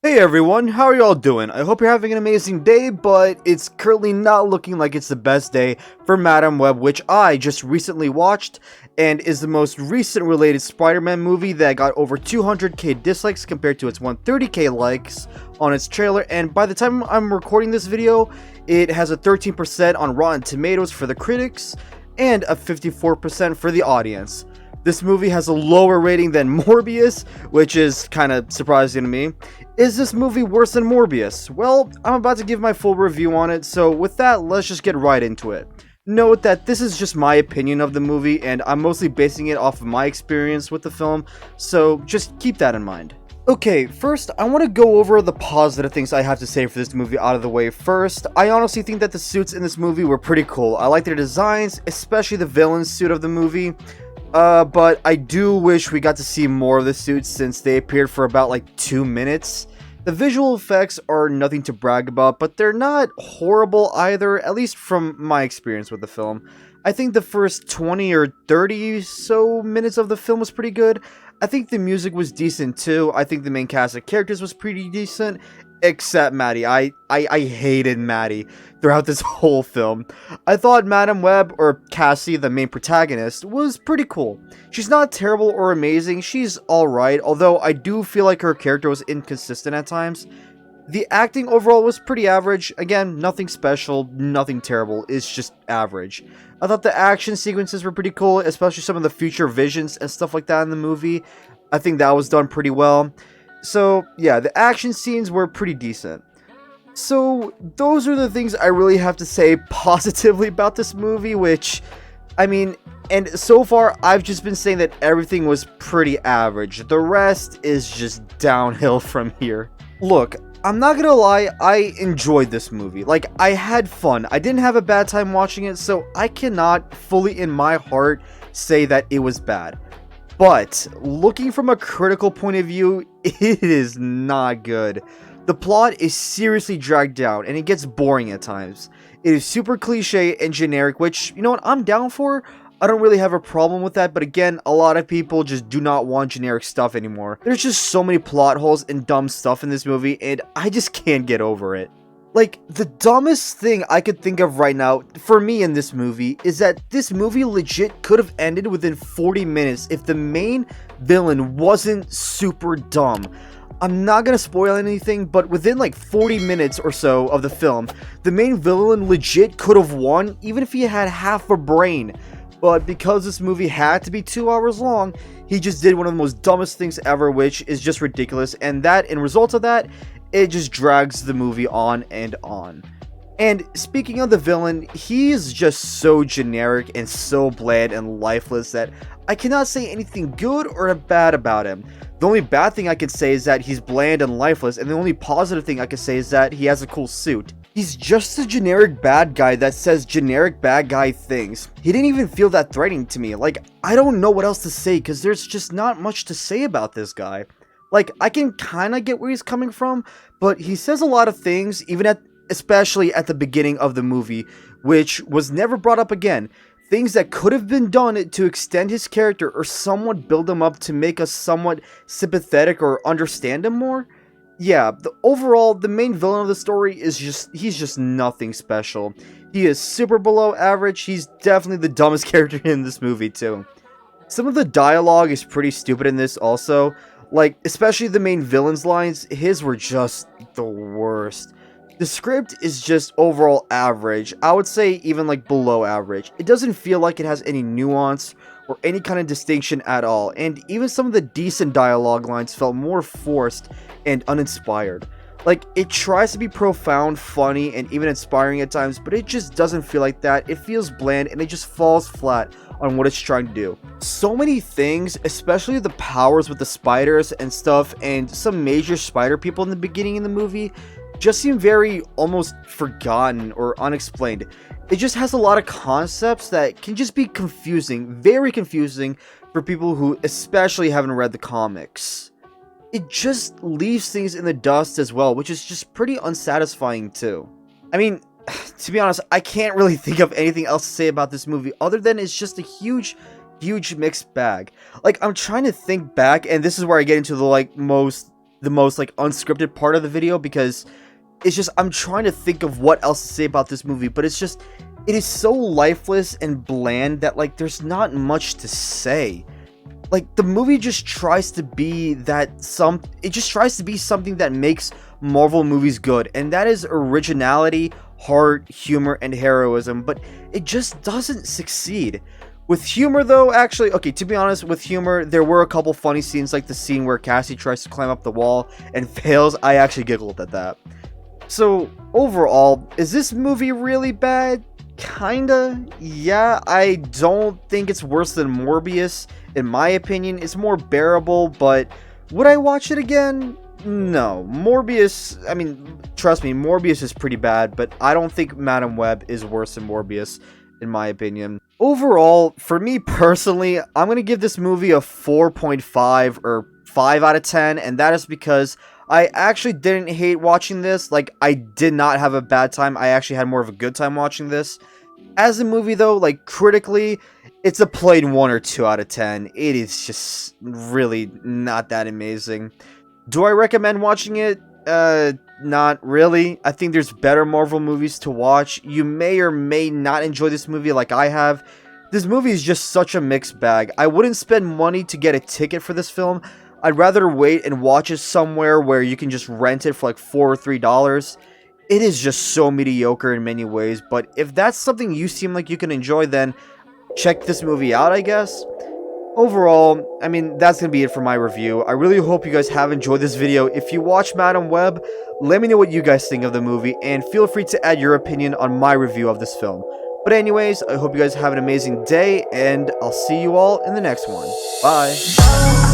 Hey everyone, how are y'all doing? I hope you're having an amazing day, but it's currently not looking like it's the best day for Madam Web, which I just recently watched, and is the most recent related Spider-Man movie that got over 200k dislikes compared to its 130k likes on its trailer, and by the time I'm recording this video, it has a 13% on Rotten Tomatoes for the critics, and a 54% for the audience. This movie has a lower rating than Morbius, which is kind of surprising to me. Is this movie worse than Morbius? Well, I'm about to give my full review on it, so with that, let's just get right into it. Note that this is just my opinion of the movie, and I'm mostly basing it off of my experience with the film, so just keep that in mind. Okay, first, I want to go over the positive things I have to say for this movie out of the way first. I honestly think that the suits in this movie were pretty cool. I like their designs, especially the villain's suit of the movie. But I do wish we got to see more of the suits since they appeared for about like 2 minutes. The visual effects are nothing to brag about, but they're not horrible either, at least from my experience with the film. I think the first 20 or 30 so minutes of the film was pretty good. I think the music was decent too. I think the main cast of characters was pretty decent, except Maddie. I hated Maddie throughout this whole film. I thought Madam Web, or Cassie, the main protagonist, was pretty cool. She's not terrible or amazing, she's alright, although I do feel like her character was inconsistent at times. The acting overall was pretty average. Again, nothing special, nothing terrible, it's just average. I thought the action sequences were pretty cool, especially some of the future visions and stuff like that in the movie. I think that was done pretty well. So, yeah, the action scenes were pretty decent. So, those are the things I really have to say positively about this movie, which, I mean, and so far, I've just been saying that everything was pretty average. The rest is just downhill from here. Look, I'm not gonna lie, I enjoyed this movie. Like, I had fun. I didn't have a bad time watching it, so I cannot fully in my heart say that it was bad. But, looking from a critical point of view, it is not good. The plot is seriously dragged down, and it gets boring at times. It is super cliche and generic, which, you know what, I'm down for. I don't really have a problem with that, but again, a lot of people just do not want generic stuff anymore. There's just so many plot holes and dumb stuff in this movie, and I just can't get over it. Like, the dumbest thing I could think of right now, for me in this movie, is that this movie legit could have ended within 40 minutes if the main villain wasn't super dumb. I'm not gonna spoil anything, but within like 40 minutes or so of the film, the main villain legit could have won, even if he had half a brain. But because this movie had to be 2 hours long, he just did one of the most dumbest things ever, which is just ridiculous, and that, in result of that, it just drags the movie on and on. And speaking of the villain, he is just so generic and so bland and lifeless that I cannot say anything good or bad about him. The only bad thing I can say is that he's bland and lifeless, and the only positive thing I can say is that he has a cool suit. He's just a generic bad guy that says generic bad guy things. He didn't even feel that threatening to me. Like, I don't know what else to say because there's just not much to say about this guy. Like, I can kind of get where he's coming from, but he says a lot of things, especially at the beginning of the movie, which was never brought up again. Things that could have been done to extend his character or somewhat build him up to make us somewhat sympathetic or understand him more. Yeah, overall, the main villain of the story is he's just nothing special. He is super below average. He's definitely the dumbest character in this movie too. Some of the dialogue is pretty stupid in this also. Like, especially the main villain's lines, his were just the worst. The script is just overall average. I would say even like below average. It doesn't feel like it has any nuance or any kind of distinction at all. And even some of the decent dialogue lines felt more forced and uninspired. Like, it tries to be profound, funny, and even inspiring at times, but it just doesn't feel like that. It feels bland and it just falls flat on what it's trying to do. So many things, especially the powers with the spiders and stuff, and some major spider people in the beginning in the movie, just seem very almost forgotten or unexplained. It just has a lot of concepts that can just be confusing, very confusing for people who especially haven't read the comics. It just leaves things in the dust as well, which is just pretty unsatisfying too. I mean, to be honest, I can't really think of anything else to say about this movie other than it's just a huge mixed bag. Like, I'm trying to think back, and this is where I get into the like most the most like unscripted part of the video, because it's just, I'm trying to think of what else to say about this movie, but it's just, it is so lifeless and bland that like there's not much to say. Like, the movie just tries to be it just tries to be something that makes Marvel movies good, and that is originality, heart, humor, and heroism, but it just doesn't succeed. With humor, though, actually, okay, to be honest, with humor, there were a couple funny scenes, like the scene where Cassie tries to climb up the wall and fails. I actually giggled at that. So, overall, is this movie really bad? Kinda. Yeah, I don't think it's worse than Morbius. In my opinion, it's more bearable, but would I watch it again? No. Morbius, I mean, trust me, Morbius is pretty bad, but I don't think Madam Web is worse than Morbius, in my opinion. Overall, for me personally, I'm going to give this movie a 4.5 or 5 out of 10, and that is because I actually didn't hate watching this. Like, I did not have a bad time. I actually had more of a good time watching this. As a movie, though, like, critically, it's a plain 1 or 2 out of 10. It is just really not that amazing. Do I recommend watching it? Not really. I think there's better Marvel movies to watch. You may or may not enjoy this movie like I have. This movie is just such a mixed bag. I wouldn't spend money to get a ticket for this film. I'd rather wait and watch it somewhere where you can just rent it for like $4 or $3. It is just so mediocre in many ways, but if that's something you seem like you can enjoy, then check this movie out, I guess. Overall, I mean, that's going to be it for my review. I really hope you guys have enjoyed this video. If you watch Madam Web, let me know what you guys think of the movie, and feel free to add your opinion on my review of this film. But anyways, I hope you guys have an amazing day, and I'll see you all in the next one. Bye!